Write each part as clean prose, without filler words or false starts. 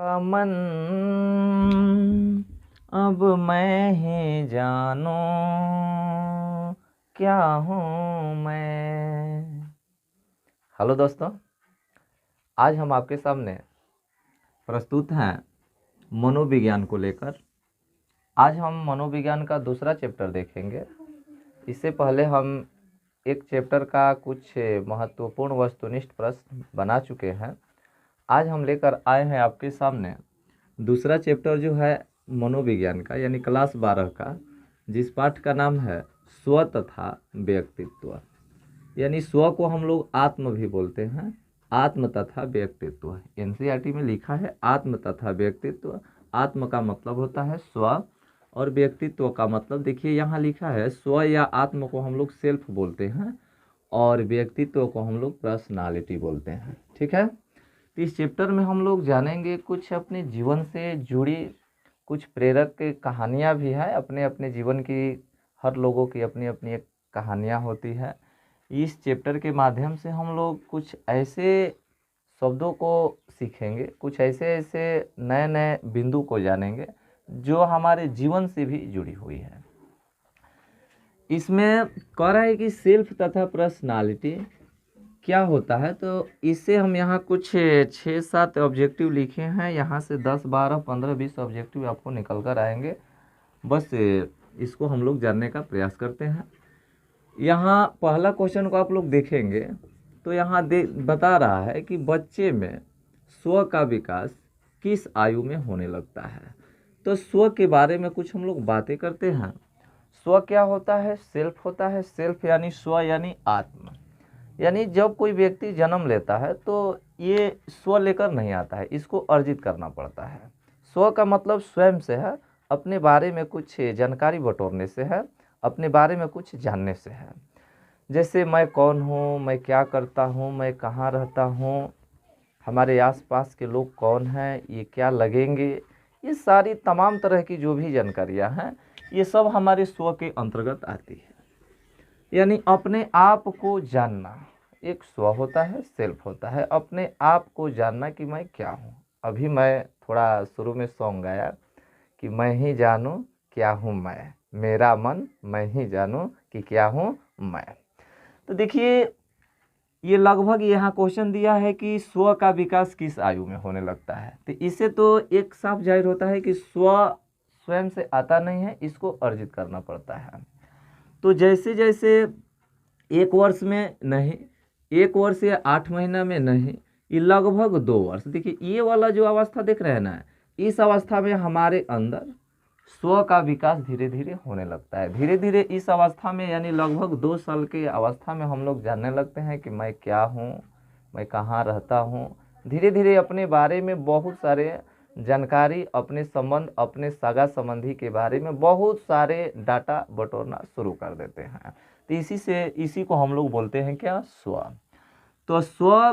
मन अब मैं ही जानूं क्या हूँ मैं। हेलो दोस्तों, आज हम आपके सामने प्रस्तुत हैं मनोविज्ञान को लेकर। आज हम मनोविज्ञान का दूसरा चैप्टर देखेंगे। इससे पहले हम एक चैप्टर का कुछ महत्वपूर्ण वस्तुनिष्ठ प्रश्न बना चुके हैं। आज हम लेकर आए हैं आपके सामने दूसरा चैप्टर जो है मनोविज्ञान का, यानी क्लास 12 का, जिस पाठ का नाम है स्व तथा व्यक्तित्व। यानी स्व को हम लोग आत्म भी बोलते हैं, आत्म तथा व्यक्तित्व। एनसीईआरटी में लिखा है आत्म तथा व्यक्तित्व। आत्म का मतलब होता है स्व और व्यक्तित्व का मतलब, देखिए यहाँ लिखा है, स्व या आत्म को हम लोग सेल्फ बोलते हैं और व्यक्तित्व को हम लोग पर्सनालिटी बोलते हैं। ठीक है, तो इस चैप्टर में हम लोग जानेंगे कुछ अपने जीवन से जुड़ी कुछ प्रेरक कहानियाँ भी हैं। अपने अपने जीवन की, हर लोगों की अपनी अपनी एक कहानियाँ होती है। इस चैप्टर के माध्यम से हम लोग कुछ ऐसे शब्दों को सीखेंगे, कुछ ऐसे ऐसे नए नए बिंदु को जानेंगे जो हमारे जीवन से भी जुड़ी हुई है। इसमें कह रहा है कि सेल्फ तथा पर्सनालिटी क्या होता है, तो इससे हम यहाँ कुछ 6-7 ऑब्जेक्टिव लिखे हैं। यहाँ से 10, 12, 15, 20 ऑब्जेक्टिव आपको निकल कर आएंगे। बस इसको हम लोग जानने का प्रयास करते हैं। यहाँ पहला क्वेश्चन को आप लोग देखेंगे तो यहाँ बता रहा है कि बच्चे में स्व का विकास किस आयु में होने लगता है। तो स्व के बारे में कुछ हम लोग बातें करते हैं। स्व क्या होता है? सेल्फ होता है। सेल्फ यानी स्व यानी आत्म। यानी जब कोई व्यक्ति जन्म लेता है तो ये स्व लेकर नहीं आता है, इसको अर्जित करना पड़ता है। स्व का मतलब स्वयं से है, अपने बारे में कुछ जानकारी बटोरने से है, अपने बारे में कुछ जानने से है। जैसे मैं कौन हूँ, मैं क्या करता हूँ, मैं कहाँ रहता हूँ, हमारे आसपास के लोग कौन हैं, ये क्या लगेंगे, ये सारी तमाम तरह की जो भी जानकारियाँ हैं, ये सब हमारे स्व के अंतर्गत आती है। यानी अपने आप को जानना एक स्व होता है, सेल्फ होता है। अपने आप को जानना कि मैं क्या हूँ। अभी मैं थोड़ा शुरू में सॉन्ग गाया कि मैं ही जानूँ क्या हूँ मैं, मेरा मन मैं ही जानूँ कि क्या हूँ मैं। तो देखिए, ये लगभग यहाँ क्वेश्चन दिया है कि स्व का विकास किस आयु में होने लगता है। तो इससे तो एक साफ जाहिर होता है कि स्व स्वयं से आता नहीं है, इसको अर्जित करना पड़ता है। तो जैसे जैसे 1 वर्ष में नहीं, 1 वर्ष या 8 महीना में नहीं, ये लगभग 2 वर्ष। देखिए ये वाला जो अवस्था देख रहे हैं ना, इस अवस्था में हमारे अंदर स्व का विकास धीरे धीरे होने लगता है। धीरे धीरे इस अवस्था में, यानी लगभग 2 साल के अवस्था में हम लोग जानने लगते हैं कि मैं क्या हूँ, मैं कहाँ रहता हूँ। धीरे धीरे अपने बारे में बहुत सारे जानकारी, अपने संबंध, अपने सगा संबंधी के बारे में बहुत सारे डाटा बटोरना शुरू कर देते हैं। तो इसी को हम लोग बोलते हैं क्या? स्व। तो स्व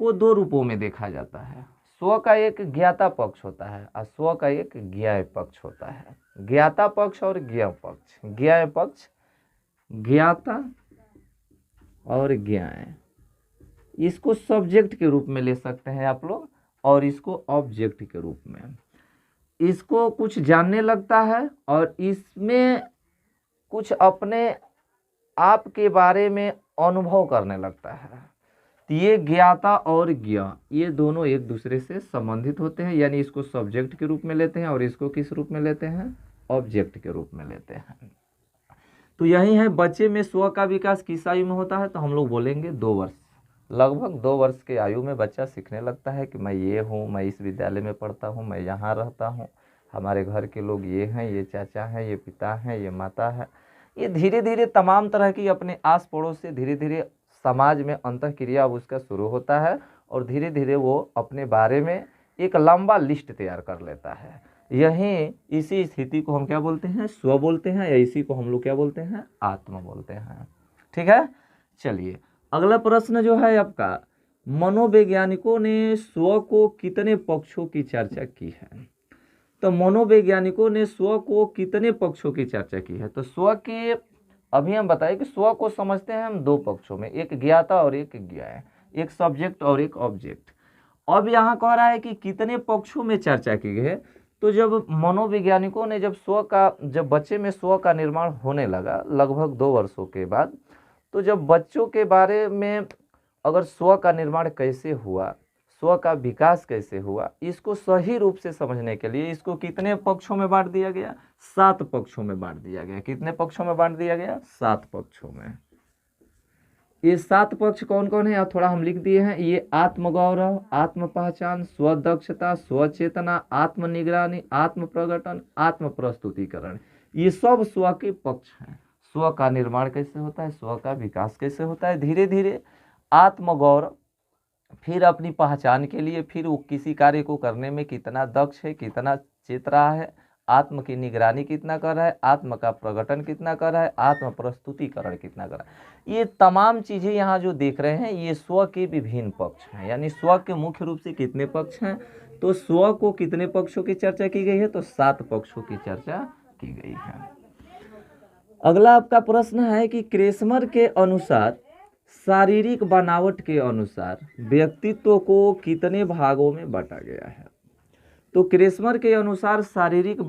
को 2 रूपों में देखा जाता है। स्व का एक ज्ञाता पक्ष होता है और स्व का एक ज्ञेय पक्ष होता है। ज्ञाता पक्ष और ज्ञेय पक्ष। ज्ञेय पक्ष, ज्ञाता और ज्ञेय, इसको सब्जेक्ट के रूप में ले सकते हैं आप लोग और इसको ऑब्जेक्ट के रूप में। इसको कुछ जानने लगता है और इसमें कुछ अपने आप के बारे में अनुभव करने लगता है। तो ये ज्ञाता और ज्ञ, ये दोनों एक दूसरे से संबंधित होते हैं। यानी इसको सब्जेक्ट के रूप में लेते हैं और इसको किस रूप में लेते हैं? ऑब्जेक्ट के रूप में लेते हैं। तो यही है, बच्चे में स्व का विकास किस आयु में होता है, तो हम लोग बोलेंगे 2 वर्ष। लगभग 2 वर्ष के आयु में बच्चा सीखने लगता है कि मैं ये हूँ, मैं इस विद्यालय में पढ़ता हूँ, मैं यहाँ रहता हूँ, हमारे घर के लोग ये हैं, ये चाचा हैं, ये पिता हैं, ये माता है। ये धीरे धीरे तमाम तरह की अपने आस पड़ोस से धीरे धीरे समाज में अंतःक्रिया उसका शुरू होता है और धीरे धीरे वो अपने बारे में एक लंबा लिस्ट तैयार कर लेता है। यही इसी स्थिति को हम क्या बोलते हैं? स्व बोलते हैं, या इसी को हम लोग क्या बोलते हैं? आत्मा बोलते हैं। ठीक है, चलिए अगला प्रश्न जो है आपका, मनोवैज्ञानिकों ने स्व को कितने पक्षों की चर्चा की है? तो मनोवैज्ञानिकों ने स्व को कितने पक्षों की चर्चा की है? तो स्व के, अभी हम बताएं कि स्व को समझते हैं हम 2 पक्षों में, एक ज्ञाता और एक ज्ञेय, एक सब्जेक्ट और एक ऑब्जेक्ट। अब यहाँ कह रहा है कि कितने पक्षों में चर्चा की गई है। तो जब मनोवैज्ञानिकों ने जब बच्चे में स्व का निर्माण होने लगा लगभग 2 वर्षों के बाद, तो जब बच्चों के बारे में अगर स्व का निर्माण कैसे हुआ, स्व का विकास कैसे हुआ, इसको सही रूप से समझने के लिए इसको कितने पक्षों में बांट दिया गया? 7 पक्षों में बांट दिया गया। कितने पक्षों में बांट दिया गया? 7 पक्षों में। ये 7 पक्ष कौन कौन है? यहाँ थोड़ा हम लिख दिए हैं। ये आत्मगौरव, आत्म पहचान, स्वदक्षता, स्वचेतना, आत्मनिगरानी, आत्म प्रकटन, आत्म प्रस्तुतिकरण, ये सब स्व के पक्ष हैं। स्व का निर्माण कैसे होता है, स्व का विकास कैसे होता है, धीरे धीरे आत्मगौरव, फिर अपनी पहचान के लिए, फिर वो किसी कार्य को करने में कितना दक्ष है, कितना चेत रहा है, आत्म की निगरानी कितना कर रहा है, आत्म का प्रकटन कितना कर रहा है, आत्म प्रस्तुतिकरण कितना कर रहा है। ये तमाम चीज़ें यहाँ जो देख रहे हैं ये स्व के विभिन्न पक्ष हैं। यानी स्व के मुख्य रूप से कितने पक्ष हैं? तो स्व को कितने पक्षों की चर्चा की गई है? तो 7 पक्षों की चर्चा की गई है। अगला आपका प्रश्न है कि क्रेस्मर के अनुसार शारीरिक बनावट के अनुसार व्यक्तित्व को कितने भागों में बांटा गया है? तो क्रेस्मर के अनुसार शारीरिक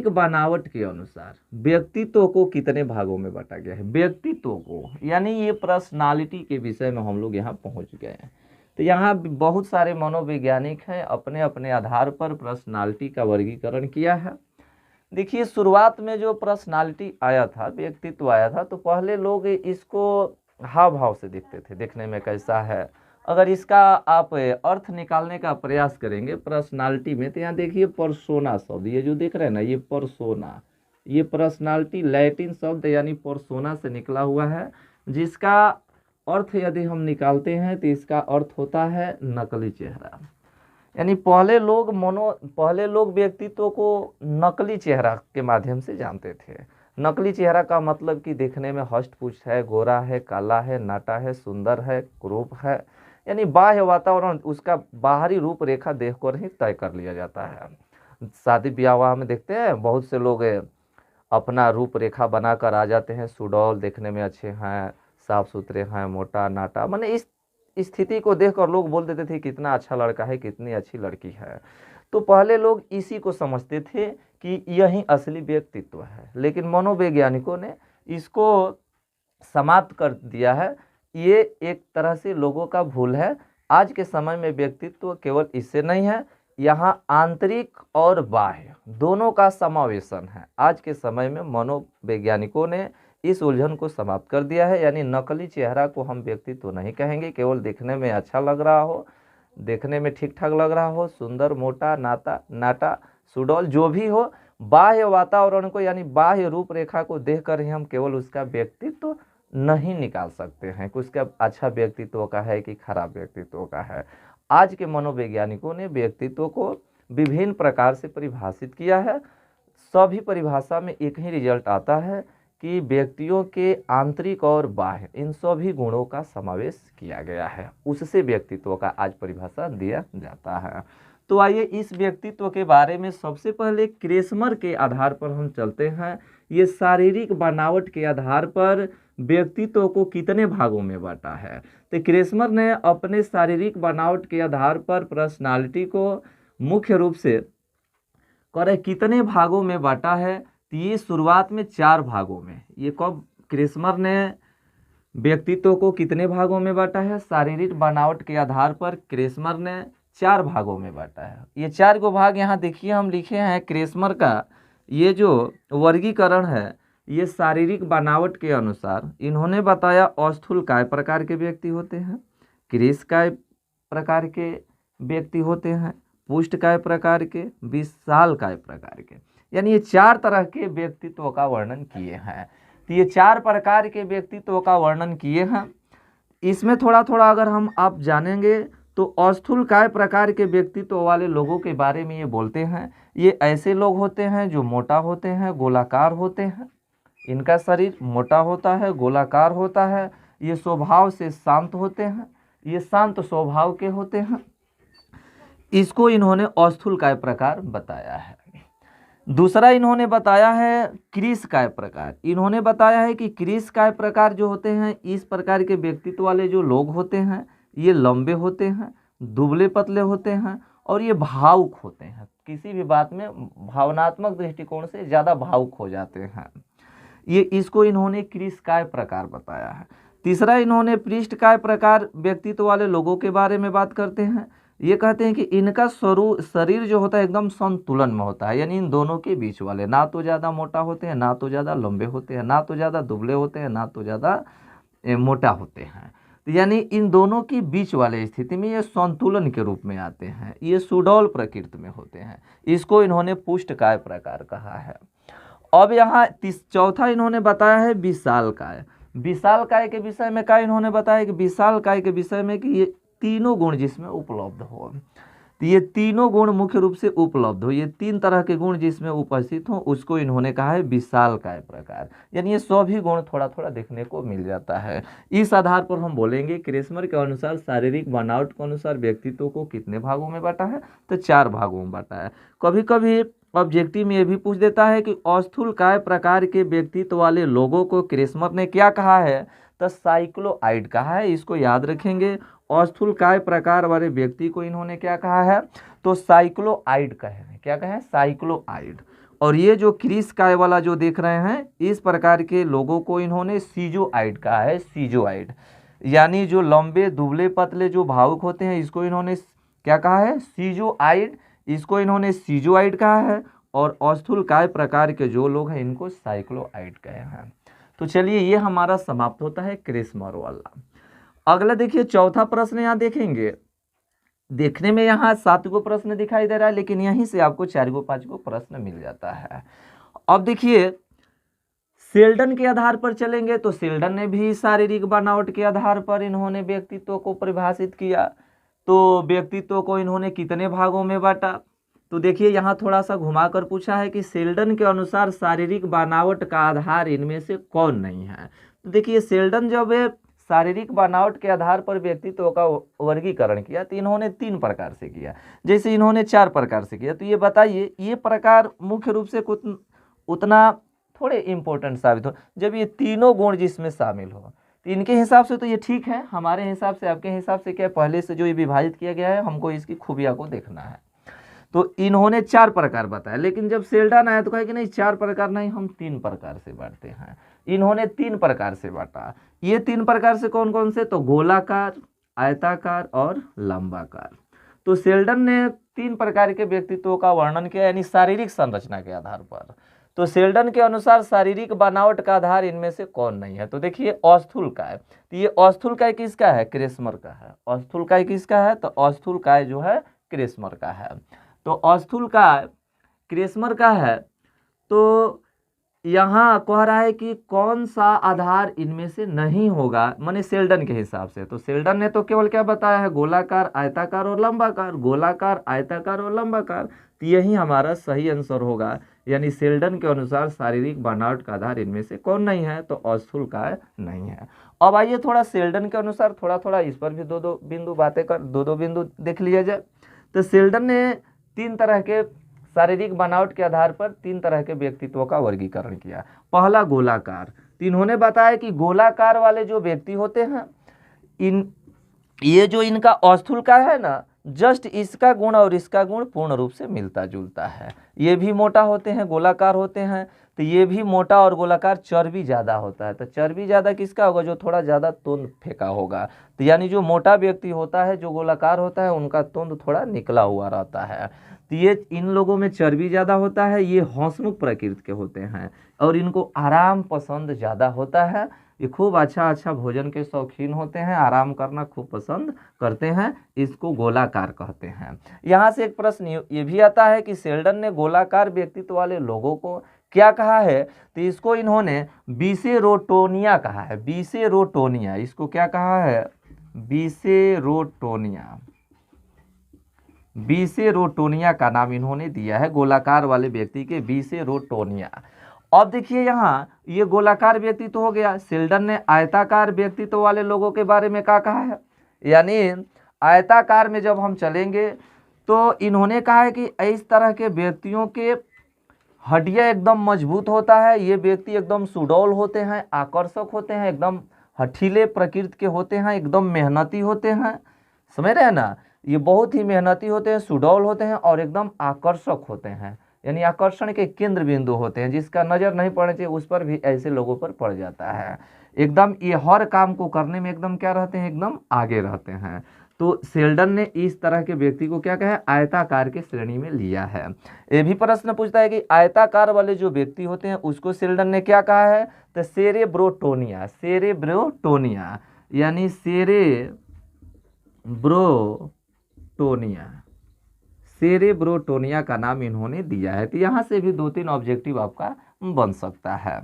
बनावट के अनुसार व्यक्तित्व को कितने भागों में बांटा गया है? व्यक्तित्व को, यानी ये पर्सनालिटी के विषय में हम लोग यहाँ पहुँच गए हैं। तो यहाँ बहुत सारे मनोवैज्ञानिक हैं, अपने अपने आधार पर पर्सनालिटी का वर्गीकरण किया है। देखिए, शुरुआत में जो पर्सनालिटी आया था, व्यक्तित्व आया था, तो पहले लोग इसको हाव भाव से देखते थे, देखने में कैसा है। अगर इसका आप अर्थ निकालने का प्रयास करेंगे पर्सनालिटी में, तो यहाँ देखिए पर्सोना शब्द, ये जो देख रहे हैं ना, ये पर्सोना, ये पर्सनालिटी लैटिन शब्द यानी पर्सोना से निकला हुआ है, जिसका अर्थ यदि हम निकालते हैं तो इसका अर्थ होता है नकली चेहरा। यानी पहले लोग व्यक्तित्व को नकली चेहरा के माध्यम से जानते थे। नकली चेहरा का मतलब कि देखने में हष्ट-पुष्ट है, गोरा है, काला है, नाटा है, सुंदर है, कुरूप है, यानी बाह्य वातावरण, उसका बाहरी रूपरेखा देखकर ही तय कर लिया जाता है। शादी ब्याह में देखते हैं बहुत से लोग अपना रूपरेखा बनाकर आ जाते हैं, सुडौल, देखने में अच्छे हैं, साफ सुथरे हैं, मोटा नाटा, माने इस स्थिति को देखकर लोग बोल देते थे कितना अच्छा लड़का है, कितनी अच्छी लड़की है। तो पहले लोग इसी को समझते थे कि यही असली व्यक्तित्व है, लेकिन मनोवैज्ञानिकों ने इसको समाप्त कर दिया है। ये एक तरह से लोगों का भूल है। आज के समय में व्यक्तित्व केवल इससे नहीं है, यहाँ आंतरिक और बाह्य दोनों का समावेशन है। आज के समय में मनोवैज्ञानिकों ने इस उलझन को समाप्त कर दिया है। यानी नकली चेहरा को हम व्यक्तित्व नहीं कहेंगे, केवल देखने में अच्छा लग रहा हो, देखने में ठीक ठाक लग रहा हो, सुंदर, मोटा, नाटा, सुडौल, जो भी हो, बाह्य वातावरण को यानी बाह्य रूपरेखा को देखकर ही हम केवल उसका व्यक्तित्व नहीं निकाल सकते हैं कि उसका अच्छा व्यक्तित्व का है कि खराब व्यक्तित्व का है। आज के मनोवैज्ञानिकों ने व्यक्तित्व को विभिन्न प्रकार से परिभाषित किया है। सभी परिभाषा में एक ही रिजल्ट आता है कि व्यक्तियों के आंतरिक और बाह्य इन सभी गुणों का समावेश किया गया है, उससे व्यक्तित्व का आज परिभाषा दिया जाता है। तो आइए इस व्यक्तित्व के बारे में सबसे पहले क्रेस्मर के आधार पर हम चलते हैं। ये शारीरिक बनावट के आधार पर व्यक्तित्व को कितने भागों में बांटा है? तो क्रेस्मर ने अपने शारीरिक बनावट के आधार पर पर्सनालिटी को मुख्य रूप से कितने भागों में बांटा है? तो ये शुरुआत में 4 भागों में। ये कब क्रेस्मर ने व्यक्तित्व को कितने भागों में बांटा है? शारीरिक बनावट के आधार पर क्रेस्मर ने 4 भागों में बांटा है। ये 4 को भाग यहाँ देखिए हम लिखे हैं। क्रेस्मर का ये जो वर्गीकरण है, ये शारीरिक बनावट के अनुसार इन्होंने बताया स्थूलकाय प्रकार के व्यक्ति होते हैं, कृशकाय प्रकार के व्यक्ति होते हैं, पुष्टकाय प्रकार के, विशालकाय प्रकार के। यानी ये 4 तरह के व्यक्तित्व का वर्णन किए हैं। तो ये 4 प्रकार के व्यक्तित्व का वर्णन किए हैं। इसमें थोड़ा थोड़ा अगर आप जानेंगे तो स्थूलकाय प्रकार के व्यक्तित्व वाले लोगों के बारे में ये बोलते हैं। ये ऐसे लोग होते हैं जो मोटा होते हैं, गोलाकार होते हैं, इनका शरीर मोटा होता है, गोलाकार होता है। ये स्वभाव से शांत होते हैं, ये शांत स्वभाव के होते हैं। इसको इन्होंने स्थूलकाय प्रकार बताया है। दूसरा इन्होंने बताया है कृषिकाय प्रकार। इन्होंने बताया है कि कृषिकाय प्रकार जो होते हैं, इस प्रकार के व्यक्तित्व वाले जो लोग होते हैं, ये लंबे होते हैं, दुबले पतले होते हैं और ये भावुक होते हैं। किसी भी बात में भावनात्मक दृष्टिकोण से ज़्यादा भावुक हो जाते हैं। ये इसको इन्होंने कृषिकाय प्रकार बताया है। तीसरा इन्होंने पृष्ठकाय प्रकार व्यक्तित्व वाले लोगों के बारे में बात करते हैं। ये कहते हैं कि इनका शरीर जो होता है एकदम संतुलन में होता है, यानी इन दोनों के बीच वाले, ना तो ज़्यादा मोटा होते हैं, ना तो ज़्यादा लंबे होते हैं, ना तो ज़्यादा दुबले होते हैं, ना तो ज़्यादा मोटा होते हैं। तो यानी इन दोनों की बीच वाले स्थिति में ये संतुलन के रूप में आते हैं, ये सुडौल प्रकृति में होते हैं। इसको इन्होंने पुष्टकाय प्रकार कहा है। अब यहाँ चौथा इन्होंने बताया है विशालकाय। विशालकाय के विषय में क्या इन्होंने बताया कि विशालकाय के विषय में कि ये तीनों गुण जिसमें उपलब्ध हो, तो ये तीनों गुण मुख्य रूप से उपलब्ध हो, ये तीन तरह के गुण जिसमें उपस्थित हो, उसको इन्होंने कहा है विशालकाय प्रकार। यानी ये सभी गुण थोड़ा थोड़ा देखने को मिल जाता है। इस आधार पर हम बोलेंगे क्रेस्मर के अनुसार शारीरिक बनावट के अनुसार व्यक्तित्व को कितने भागों में बांटा है, तो 4 भागों में बांटा है। कभी कभी ऑब्जेक्टिव में ये भी पूछ देता है कि स्थूलकाय प्रकार के व्यक्तित्व वाले लोगों को क्रेस्मर ने क्या कहा है, तो साइक्लोआइड कहा है। इसको याद रखेंगे। स्थूलकाय प्रकार वाले व्यक्ति को इन्होंने क्या कहा है, तो साइक्लोआइड कहे हैं। क्या कहे हैं, साइक्लोआइड। और ये जो क्रिसकाय वाला जो देख रहे हैं, इस प्रकार के लोगों को इन्होंने सीजोआइड कहा है। सीजोआइड यानी जो लंबे दुबले पतले जो भावुक होते हैं, इसको इन्होंने क्या कहा है, सीजोआइड। इसको इन्होंने सीजोआइड कहा है। और स्थूलकाय प्रकार के जो लोग हैं, इनको साइक्लोआइड कहे हैं। तो चलिए, ये हमारा समाप्त होता है क्रेस्मर वाला। अगला देखिए, चौथा प्रश्न यहाँ देखेंगे। देखने में यहाँ 7 गो प्रश्न दिखाई दे रहा है, लेकिन यहीं से आपको 4 गो 5 गो प्रश्न मिल जाता है। अब देखिए, शेल्डन के आधार पर चलेंगे तो शेल्डन ने भी शारीरिक बनावट के आधार पर इन्होंने व्यक्तित्व को परिभाषित किया। तो व्यक्तित्व को इन्होंने कितने भागों में बांटा, तो देखिए यहाँ थोड़ा सा घुमाकर पूछा है कि शेल्डन के अनुसार शारीरिक बनावट का आधार इनमें से कौन नहीं है। तो देखिए, शेल्डन जब शारीरिक बनावट के आधार पर व्यक्तित्व का वर्गीकरण किया, तो इन्होंने 3 प्रकार से किया, जैसे इन्होंने 4 प्रकार से किया। तो ये बताइए, ये प्रकार मुख्य रूप से उतना थोड़े इम्पोर्टेंट साबित हो जब ये तीनों गुण जिसमें शामिल हो। तो इनके हिसाब से तो ये ठीक है, हमारे हिसाब से, आपके हिसाब से क्या, पहले से जो ये विभाजित किया गया है, हमको इसकी खूबियाँ को देखना है। तो इन्होंने 4 प्रकार बताया, लेकिन जब शेल्डन आया तो कहा कि नहीं, 4 प्रकार नहीं, हम 3 प्रकार से बांटते हैं। इन्होंने 3 प्रकार से बांटा। ये 3 प्रकार से कौन कौन से, तो गोलाकार, आयताकार और लंबाकार। तो शेल्डन ने 3 प्रकार के व्यक्तित्व का वर्णन किया, यानी शारीरिक संरचना के आधार पर। तो शेल्डन के अनुसार शारीरिक बनावट का आधार इनमें से कौन नहीं है, तो देखिए स्थूलकाय। तो ये स्थूलकाय किसका है, क्रेस्मर का है। स्थूलकाय किसका है, तो स्थूलकाय जो है क्रेस्मर का है। तो स्थूलकाय क्रेस्मर का है। तो यहाँ कह रहा है कि कौन सा आधार इनमें से नहीं होगा, माने शेल्डन के हिसाब से। तो शेल्डन ने तो केवल क्या बताया है, गोलाकार, आयताकार और लंबाकार। गोलाकार, आयताकार और लंबाकार, तो यही हमारा सही आंसर होगा। यानी शेल्डन के अनुसार शारीरिक बनावट का आधार इनमें से कौन नहीं है, तो स्थूलकाय नहीं है। अब आइए थोड़ा शेल्डन के अनुसार थोड़ा इस पर भी 2-2 बिंदु बातें कर, 2-2 बिंदु देख लिया जाए। तो शेल्डन ने 3 तरह के शारीरिक बनावट के आधार पर 3 तरह के व्यक्तित्व का वर्गीकरण किया। पहला गोलाकार। तो इन्होंने बताया कि गोलाकार वाले जो व्यक्ति होते हैं, ये जो इनका स्थूलकाय है ना, जस्ट इसका गुण और इसका गुण पूर्ण रूप से मिलता जुलता है। ये भी मोटा होते हैं, गोलाकार होते हैं। तो ये भी मोटा और गोलाकार, चर्बी ज़्यादा होता है। तो चर्बी ज़्यादा किसका होगा, जो थोड़ा ज़्यादा तुंद फेंका होगा। तो यानी जो मोटा व्यक्ति होता है, जो गोलाकार होता है, उनका तुंद थोड़ा निकला हुआ रहता है। तो ये इन लोगों में चर्बी ज़्यादा होता है। ये हंसमुख प्रकृति के होते हैं और इनको आराम पसंद ज़्यादा होता है। ये खूब अच्छा भोजन के शौकीन होते हैं, आराम करना खूब पसंद करते हैं। इसको गोलाकार कहते हैं। यहाँ से एक प्रश्न ये भी आता है कि शेल्डन ने गोलाकार व्यक्तित्व वाले लोगों को क्या कहा है, तो इसको इन्होंने बिसेरोटोनिया कहा है। बिसेरोटोनिया, इसको क्या कहा है, बिसेरोटोनिया। बिसेरोटोनिया का नाम इन्होंने दिया है गोलाकार वाले व्यक्ति के, बिसेरोटोनिया। अब देखिए, यहाँ ये गोलाकार व्यक्तित्व हो गया। शेल्डन ने आयताकार व्यक्तित्व वाले लोगों के बारे में क्या कहा है, यानी आयताकार में जब हम चलेंगे तो इन्होंने कहा है कि इस तरह के व्यक्तियों के हड्डियां एकदम मजबूत होता है, ये व्यक्ति एकदम सुडौल होते हैं, आकर्षक होते हैं, एकदम हठीले प्रकृति के होते हैं, एकदम मेहनती होते हैं, समझ रहे हैं ना। ये बहुत ही मेहनती होते हैं, सुडौल होते हैं और एकदम आकर्षक होते हैं, यानी आकर्षण के केंद्र बिंदु होते हैं, जिसका नजर नहीं पड़ना चाहिए उस पर भी ऐसे लोगों पर पड़ जाता है। एकदम ये हर काम को करने में एकदम क्या रहते हैं, एकदम आगे रहते हैं। तो शेल्डन ने इस तरह के व्यक्ति को क्या कहा है, आयताकार के श्रेणी में लिया है। ये भी प्रश्न पूछता है कि आयताकार वाले जो व्यक्ति होते हैं उसको शेल्डन ने क्या कहा है, तो सेरेब्रोटोनिया, सेरेब्रोटोनिया यानी सेरेब्रोटोनिया, सेरेब्रोटोनिया का नाम इन्होंने दिया है। तो यहाँ से भी 2-3 ऑब्जेक्टिव आपका बन सकता है।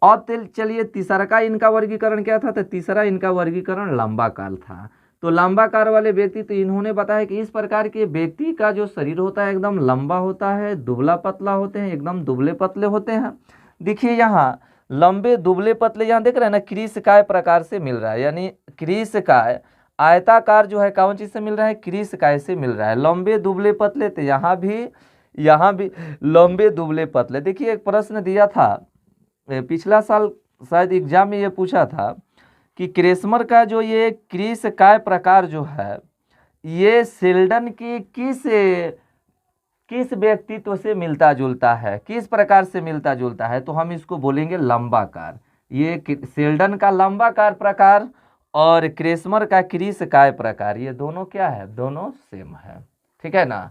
अब चलिए तीसरा का इनका वर्गीकरण क्या था, तो तीसरा इनका वर्गीकरण लंबा काल था। तो लंबा काल वाले व्यक्ति, तो इन्होंने बताया कि इस प्रकार के व्यक्ति का जो शरीर होता है एकदम लंबा होता है, दुबला पतला होते हैं, एकदम दुबले पतले होते हैं। देखिए यहाँ लंबे दुबले पतले, यहाँ देख रहे हैं ना, क्रीशकाय प्रकार से मिल रहा है, यानी क्रीशकाय आयताकार जो है कौन चीज से मिल रहा है, क्रीशकाय से मिल रहा है। लंबे दुबले पतले, तो यहाँ भी लंबे दुबले पतले। देखिए एक प्रश्न दिया था पिछला साल, शायद एग्जाम में ये पूछा था कि क्रेस्मर का जो ये क्रीशकाय प्रकार जो है ये शेल्डन की किस व्यक्तित्व से मिलता जुलता है, किस प्रकार से मिलता जुलता है, तो हम इसको बोलेंगे लंबाकार। ये शेल्डन का लंबाकार प्रकार और क्रेस्मर का क्रीशकाय प्रकार, ये दोनों क्या है, दोनों सेम है, ठीक है ना।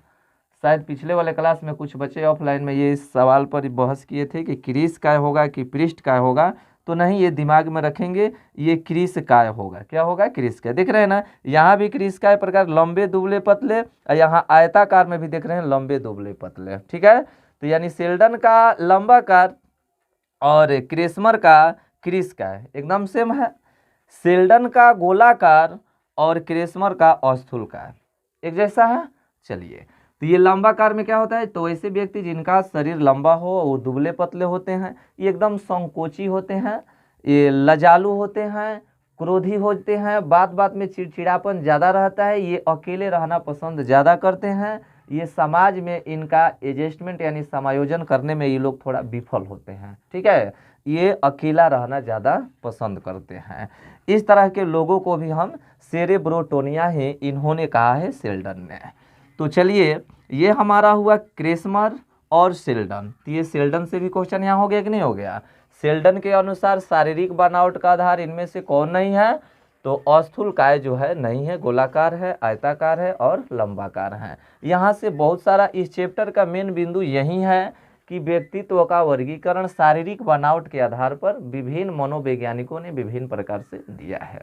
शायद पिछले वाले क्लास में कुछ बच्चे ऑफलाइन में ये इस सवाल पर बहस किए थे कि क्रीशकाय होगा कि पृष्ठकाय होगा, तो नहीं, ये दिमाग में रखेंगे, ये क्रीशकाय होगा। क्या होगा, क्रीशकाय। देख रहे हैं ना, यहाँ भी क्रीशकाय प्रकार लंबे दुबले पतले, और यहाँ आयताकार में भी देख रहे हैं लंबे दुबले पतले, ठीक है। तो यानी शेल्डन का लंबाकार और क्रेस्मर का क्रीशकाय एकदम सेम है। शेल्डन का गोलाकार और क्रेस्मर का स्थूलकाय एक जैसा है। चलिए, तो ये लंबाकार में क्या होता है, तो ऐसे व्यक्ति जिनका शरीर लंबा हो वो दुबले पतले होते हैं, ये एकदम संकोची होते हैं, ये लजालू होते हैं, क्रोधी होते हैं, बात बात में चिड़चिड़ापन ज़्यादा रहता है, ये अकेले रहना पसंद ज़्यादा करते हैं, ये समाज में इनका एडजस्टमेंट यानी समायोजन करने में ये लोग थोड़ा विफल होते हैं, ठीक है। ये अकेला रहना ज़्यादा पसंद करते हैं। इस तरह के लोगों को भी हम सेरेब्रोटोनिया ही इन्होंने कहा है शेल्डन ने। तो चलिए, ये हमारा हुआ क्रेस्मर और शेल्डन। तो ये शेल्डन से भी क्वेश्चन यहाँ हो गया कि नहीं हो गया। शेल्डन के अनुसार शारीरिक बनावट का आधार इनमें से कौन नहीं है, तो स्थूलकाय जो है नहीं है, गोलाकार है, आयताकार है और लंबाकार है। यहाँ से बहुत सारा इस चैप्टर का मेन बिंदु यही है कि व्यक्तित्व का वर्गीकरण शारीरिक बनावट के आधार पर विभिन्न मनोवैज्ञानिकों ने विभिन्न प्रकार से दिया है।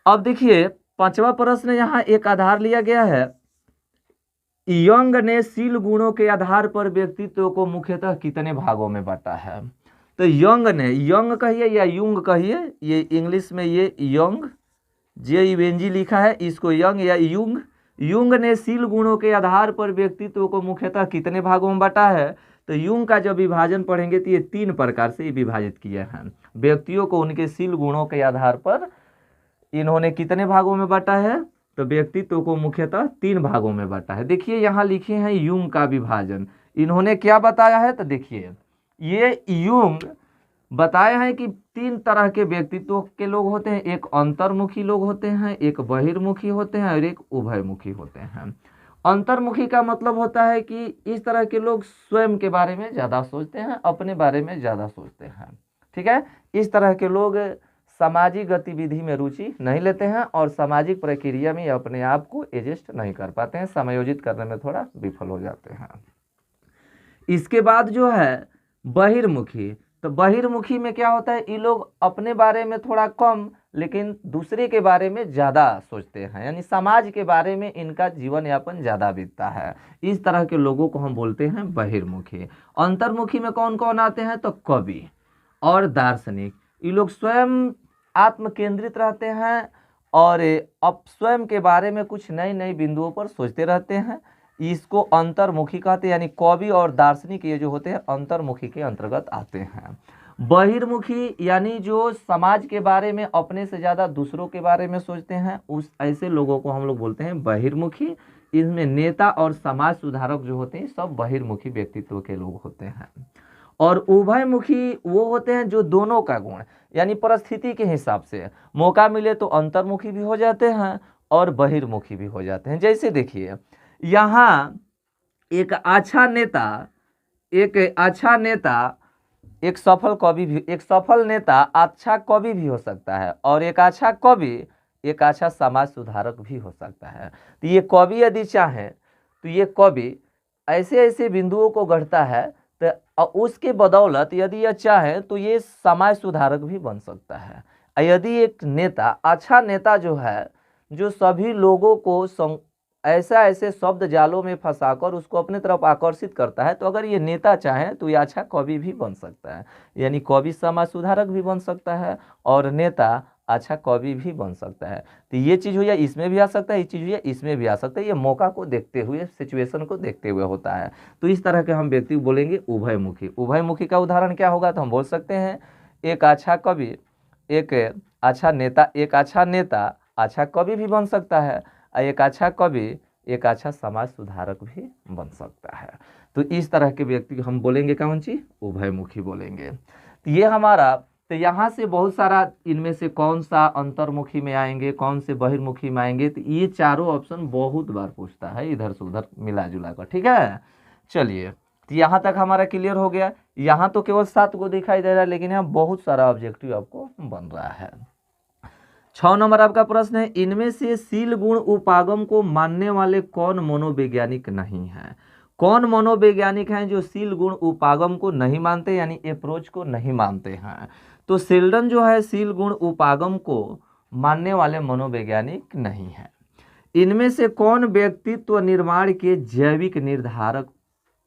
अब देखिए 5वां प्रश्न, यहाँ एक आधार लिया गया है। यंग ने शील गुणों के आधार पर व्यक्तित्व को मुख्यतः कितने भागों में बांटा है। तो यंग ने, यंग कहिए या युंग कहिए, ये इंग्लिश में ये यंग JUNG लिखा है, इसको यंग या युंग। युंग ने शील गुणों के आधार पर व्यक्तित्व को मुख्यतः कितने भागों में बांटा है। तो युंग का जब विभाजन पढ़ेंगे तो ये 3 प्रकार से विभाजित किया है। व्यक्तियों को उनके शील गुणों के आधार पर इन्होंने कितने भागों में बांटा है, तो व्यक्तित्व को मुख्यतः 3 भागों में बांटा है। देखिए यहाँ लिखे हैं युंग का विभाजन, इन्होंने क्या बताया है, तो देखिए ये युंग बताया है कि 3 तरह के व्यक्तित्व के लोग होते हैं। एक अंतर्मुखी लोग होते हैं, एक बहिर्मुखी होते हैं और एक उभयमुखी होते हैं। अंतर्मुखी का मतलब होता है कि इस तरह के लोग स्वयं के बारे में ज़्यादा सोचते हैं, अपने बारे में ज़्यादा सोचते हैं, ठीक है। इस तरह के लोग सामाजिक गतिविधि में रुचि नहीं लेते हैं और सामाजिक प्रक्रिया में अपने आप को एडजस्ट नहीं कर पाते हैं, समायोजित करने में थोड़ा विफल हो जाते हैं। इसके बाद जो है बहिर्मुखी, तो बहिर्मुखी में क्या होता है, ये लोग अपने बारे में थोड़ा कम लेकिन दूसरे के बारे में ज़्यादा सोचते हैं, यानी समाज के बारे में इनका जीवन यापन ज़्यादा बीतता है। इस तरह के लोगों को हम बोलते हैं बहिर्मुखी। अंतर्मुखी में कौन कौन आते हैं, तो कवि और दार्शनिक। ये लोग स्वयं आत्म केंद्रित रहते हैं और अब स्वयं के बारे में कुछ नई नई बिंदुओं पर सोचते रहते हैं, इसको अंतर्मुखी कहते हैं। यानी कवि और दार्शनिक ये जो होते हैं अंतर्मुखी के अंतर्गत आते हैं। बहिर्मुखी यानी जो समाज के बारे में अपने से ज़्यादा दूसरों के बारे में सोचते हैं, उस ऐसे लोगों को हम लोग बोलते हैं बहिर्मुखी। इसमें नेता और समाज सुधारक जो होते हैं सब बहिर्मुखी व्यक्तित्व के लोग होते हैं। और उभयमुखी वो होते हैं जो दोनों का गुण, यानी परिस्थिति के हिसाब से मौका मिले तो अंतर्मुखी भी हो जाते हैं और बहिर्मुखी भी हो जाते हैं। जैसे देखिए यहाँ एक अच्छा नेता एक सफल कवि भी, एक सफल नेता अच्छा कवि भी हो सकता है, और एक अच्छा कवि एक अच्छा समाज सुधारक भी हो सकता है। तो ये कवि यदि चाहे तो ये कवि ऐसे ऐसे बिंदुओं को गढ़ता है, तो उसके बदौलत यदि यह चाहे तो ये समाज सुधारक भी बन सकता है। यदि एक नेता, अच्छा नेता जो है, जो सभी लोगों को ऐसा ऐसे शब्द जालों में फंसाकर उसको अपने तरफ आकर्षित करता है, तो अगर ये नेता चाहे तो ये अच्छा कवि भी बन सकता है। यानी कवि समाज सुधारक भी बन सकता है और नेता अच्छा कवि भी बन सकता है। तो ये चीज़ हुई, इसमें भी आ सकता है, ये चीज़ हुई इसमें भी आ सकता है। ये मौका को देखते हुए, सिचुएशन को देखते हुए होता है। तो इस तरह के हम व्यक्ति बोलेंगे उभयमुखी। उभयमुखी का उदाहरण क्या होगा, तो हम बोल सकते हैं एक अच्छा कवि, एक अच्छा नेता अच्छा कवि भी बन सकता है, एक अच्छा कवि एक अच्छा समाज सुधारक भी बन सकता है। तो इस तरह के व्यक्ति हम बोलेंगे कौन सी, उभयमुखी बोलेंगे। तो ये हमारा, तो यहाँ से बहुत सारा इनमें से कौन सा अंतर्मुखी में आएंगे, कौन से बहिर्मुखी में आएंगे, तो ये चारों ऑप्शन बहुत बार पूछता है इधर से उधर मिला जुला कर। ठीक है, चलिए तो यहाँ तक हमारा क्लियर हो गया। यहाँ तो केवल 7 को दिखाई दे रहा है, लेकिन यहाँ बहुत सारा ऑब्जेक्टिव आपको बन रहा है। 6 नंबर आपका प्रश्न है, इनमें से शील गुण उपागम को मानने वाले कौन मनोवैज्ञानिक नहीं है। कौन मनोवैज्ञानिक हैं जो शील गुण उपागम को नहीं मानते, यानी अप्रोच को नहीं मानते हैं। तो शेल्डन जो है शील गुण उपागम को मानने वाले मनोवैज्ञानिक नहीं है। इनमें से कौन व्यक्तित्व निर्माण के जैविक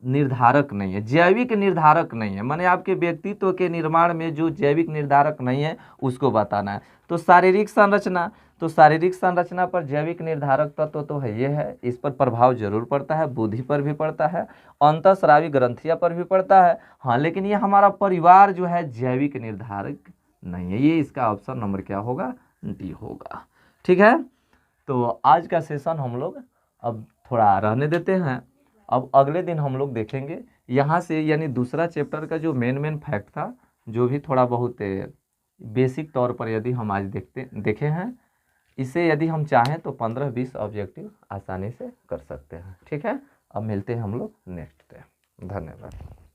निर्धारक नहीं है। जैविक निर्धारक नहीं है माने आपके व्यक्तित्व के निर्माण में जो जैविक निर्धारक नहीं है उसको बताना है। तो शारीरिक संरचना, तो शारीरिक संरचना पर जैविक निर्धारक तत्व तो है, ये है, इस पर प्रभाव जरूर पड़ता है, बुद्धि पर भी पड़ता है, अंतःस्रावी ग्रंथियां पर भी पड़ता है, हाँ, लेकिन ये हमारा परिवार जो है जैविक निर्धारक नहीं है। ये इसका ऑप्शन नंबर क्या होगा, डी होगा। ठीक है, तो आज का सेशन हम लोग अब थोड़ा रहने देते हैं। अब अगले दिन हम लोग देखेंगे यहाँ से, यानी दूसरा चैप्टर का जो मेन फैक्ट था, जो भी थोड़ा बहुत बेसिक तौर पर यदि हम आज देखे हैं, इसे यदि हम चाहें तो 15-20 ऑब्जेक्टिव आसानी से कर सकते हैं। ठीक है, अब मिलते हैं हम लोग नेक्स्ट डे। धन्यवाद।